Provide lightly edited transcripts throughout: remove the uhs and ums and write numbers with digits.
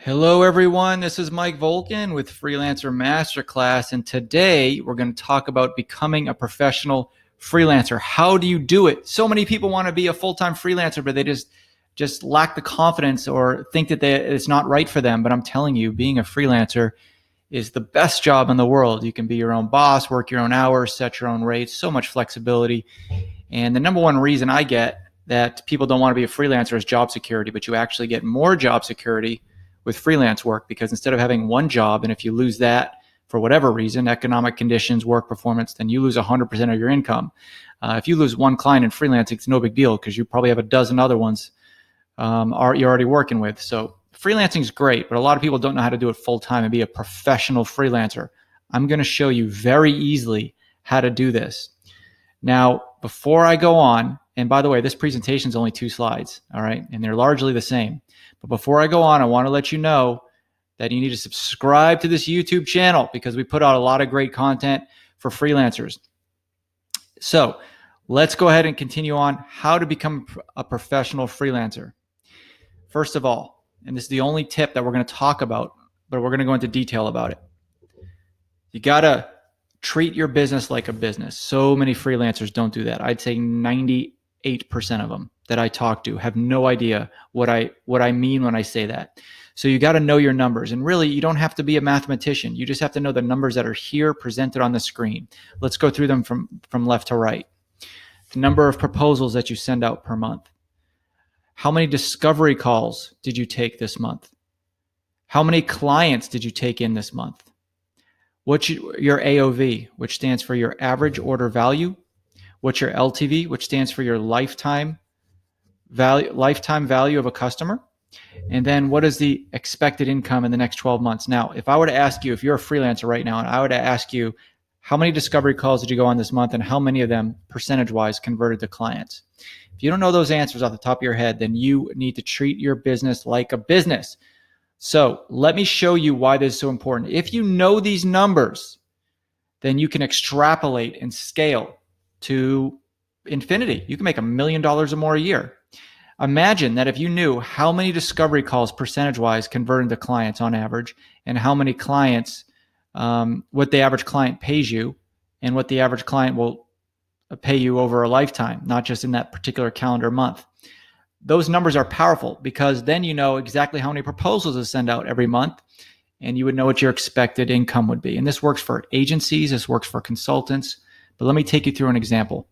Hello, everyone. This is Mike Volkin with Freelancer Masterclass, and today we're going to talk about becoming a professional freelancer. How do you do it? So many people want to be a full-time freelancer, but they just lack the confidence or think that it's not right for them. But I'm telling you, being a freelancer is the best job in the world. You can be your own boss, work your own hours, set your own rates, so much flexibility. And the number one reason I get that people don't want to be a freelancer is job security, but you actually get more job security with freelance work, because instead of having one job, and if you lose that for whatever reason, economic conditions, work performance, then you lose 100% of your income. If you lose one client in freelancing, it's no big deal because you probably have a dozen other ones you're already working with. So freelancing is great, but a lot of people don't know how to do it full time and be a professional freelancer. I'm going to show you very easily how to do this. Now, before I go on, and by the way, this presentation is only 2 slides, all right? And they're largely the same. But before I go on, I want to let you know that you need to subscribe to this YouTube channel because we put out a lot of great content for freelancers. So let's go ahead and continue on how to become a professional freelancer. First of all, and this is the only tip that we're going to talk about, but we're going to go into detail about it. You got to treat your business like a business. So many freelancers don't do that. I'd say 98% of them that I talk to have no idea what I mean when I say that. So you got to know your numbers, and really you don't have to be a mathematician. You just have to know the numbers that are here presented on the screen. Let's go through them from left to right. The number of proposals that you send out per month. How many discovery calls did you take this month? How many clients did you take in this month? What's your AOV, which stands for your average order value? What's your LTV, which stands for your lifetime value of a customer? And then what is the expected income in the next 12 months? Now, if I were to ask you, if you're a freelancer right now, and I were to ask you, how many discovery calls did you go on this month and how many of them percentage-wise converted to clients? If you don't know those answers off the top of your head, then you need to treat your business like a business. So let me show you why this is so important. If you know these numbers, then you can extrapolate and scale to infinity. You can make $1 million or more a year. Imagine that if you knew how many discovery calls percentage-wise convert into clients on average, and how many clients, what the average client pays you, and what the average client will pay you over a lifetime, not just in that particular calendar month. Those numbers are powerful because then you know exactly how many proposals to send out every month, and you would know what your expected income would be. And this works for agencies, this works for consultants, but let me take you through an example.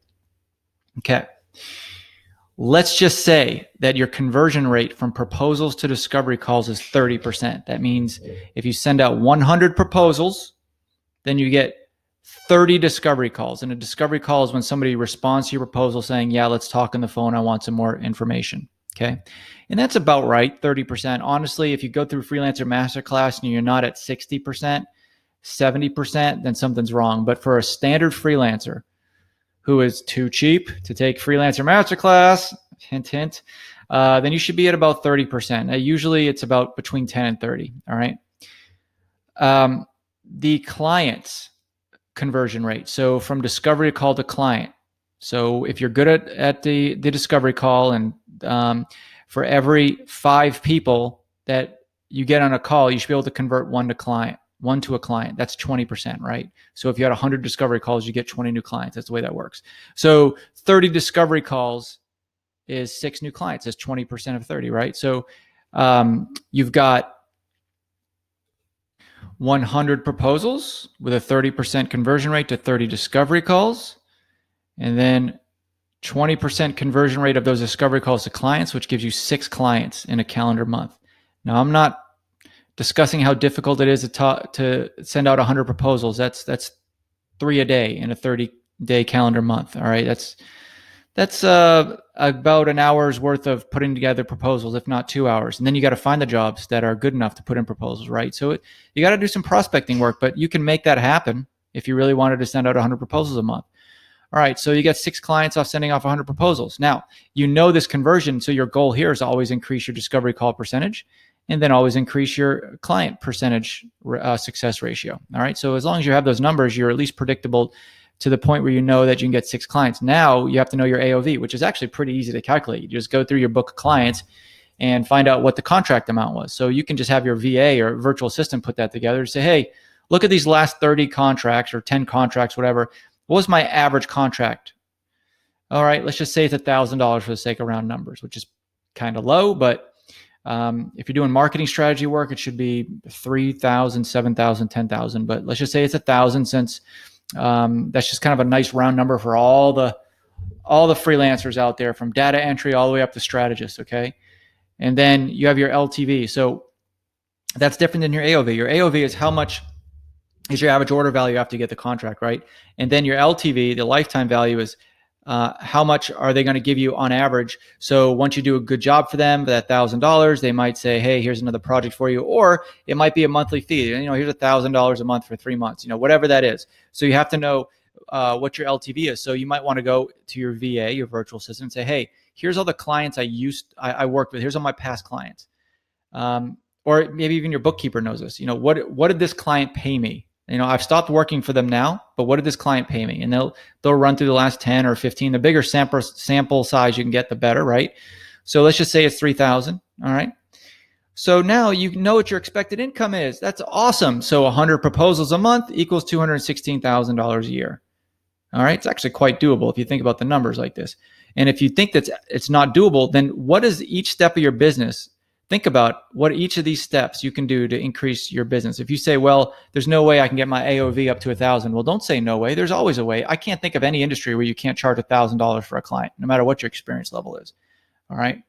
Okay. Let's just say that your conversion rate from proposals to discovery calls is 30%. That means if you send out 100 proposals, then you get 30 discovery calls. And a discovery call is when somebody responds to your proposal saying, yeah, let's talk on the phone. I want some more information. Okay. And that's about right, 30%. Honestly, if you go through Freelancer Masterclass and you're not at 60%, 70%, then something's wrong. But for a standard freelancer who is too cheap to take Freelancer Masterclass, hint, hint, then you should be at about 30%. Usually it's about between 10 and 30, all right? The client's conversion rate, so from discovery call to client. So if you're good at the discovery call, and for every 5 people that you get on a call, you should be able to convert one to a client. That's 20%, right? So if you had 100 discovery calls, you get 20 new clients. That's the way that works. So 30 discovery calls is 6 new clients. That's 20% of 30, right? So you've got 100 proposals with a 30% conversion rate to 30 discovery calls, and then 20% conversion rate of those discovery calls to clients, which gives you 6 clients in a calendar month. Now, I'm not discussing how difficult it is to send out 100 proposals. That's 3 a day in a 30-day calendar month. All right, that's about an hour's worth of putting together proposals, if not 2 hours. And then you got to find the jobs that are good enough to put in proposals, right? So you got to do some prospecting work, but you can make that happen if you really wanted to send out 100 proposals a month. All right, so you get 6 clients off sending off 100 proposals. Now, you know this conversion, so your goal here is to always increase your discovery call percentage, and then always increase your client percentage success ratio. All right, so as long as you have those numbers, you're at least predictable to the point where you know that you can get 6 clients. Now you have to know your AOV, which is actually pretty easy to calculate. You just go through your book of clients, and find out what the contract amount was. So you can just have your VA or virtual assistant put that together and say, hey, look at these last 30 contracts or 10 contracts, whatever. What was my average contract? All right, let's just say it's $1,000 for the sake of round numbers, which is kind of low, but if you're doing marketing strategy work, it should be 3,000, 7,000, 10,000. But let's just say it's 1,000, since that's just kind of a nice round number for all the freelancers out there, from data entry all the way up to strategists. Okay, and then you have your LTV. So that's different than your AOV. Your AOV is how much is your average order value after you get the contract, right? And then your LTV, the lifetime value, is how much are they going to give you on average? So once you do a good job for them, for that $1,000, they might say, hey, here's another project for you. Or it might be a monthly fee. Here's $1,000 a month for 3 months, whatever that is. So you have to know what your LTV is. So you might want to go to your VA, your virtual assistant, and say, hey, here's all the clients I worked with. Here's all my past clients. Or maybe even your bookkeeper knows this. What did this client pay me? I've stopped working for them now, but what did this client pay me? And they'll run through the last 10 or 15. The bigger sample size you can get, the better, right? So let's just say it's 3,000. All right. So now you know what your expected income is. That's awesome. So 100 proposals a month equals $216,000 a year. All right. It's actually quite doable if you think about the numbers like this. And if you think that it's not doable, then what is each step of your business? Think about what each of these steps you can do to increase your business. If you say, well, there's no way I can get my AOV up to 1,000. Well, don't say no way. There's always a way. I can't think of any industry where you can't charge $1,000 for a client, no matter what your experience level is. All right.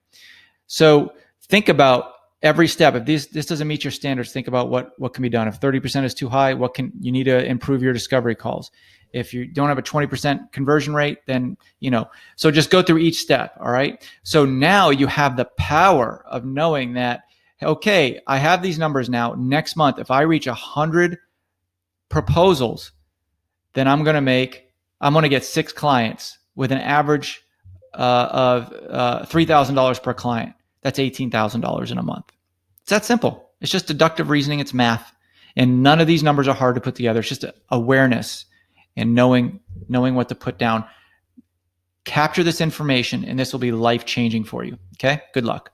So think about every step. If this doesn't meet your standards, think about what can be done. If 30% is too high, you need to improve your discovery calls. If you don't have a 20% conversion rate, then, so just go through each step. All right. So now you have the power of knowing that, okay, I have these numbers now. Next month, if I reach 100 proposals, then I'm going to get 6 clients with an average of $3,000 per client. That's $18,000 in a month. It's that simple. It's just deductive reasoning. It's math. And none of these numbers are hard to put together. It's just awareness and knowing what to put down. Capture this information, and this will be life-changing for you. Okay? Good luck.